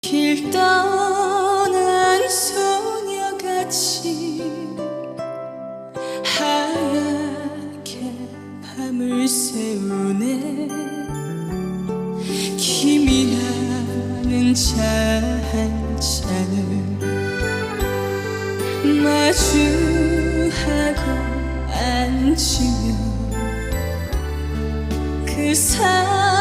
길 떠난 소녀같이 하얗게 밤을 새우네. 기미나는 차 한 잔을 마주하고 앉으며 그 사람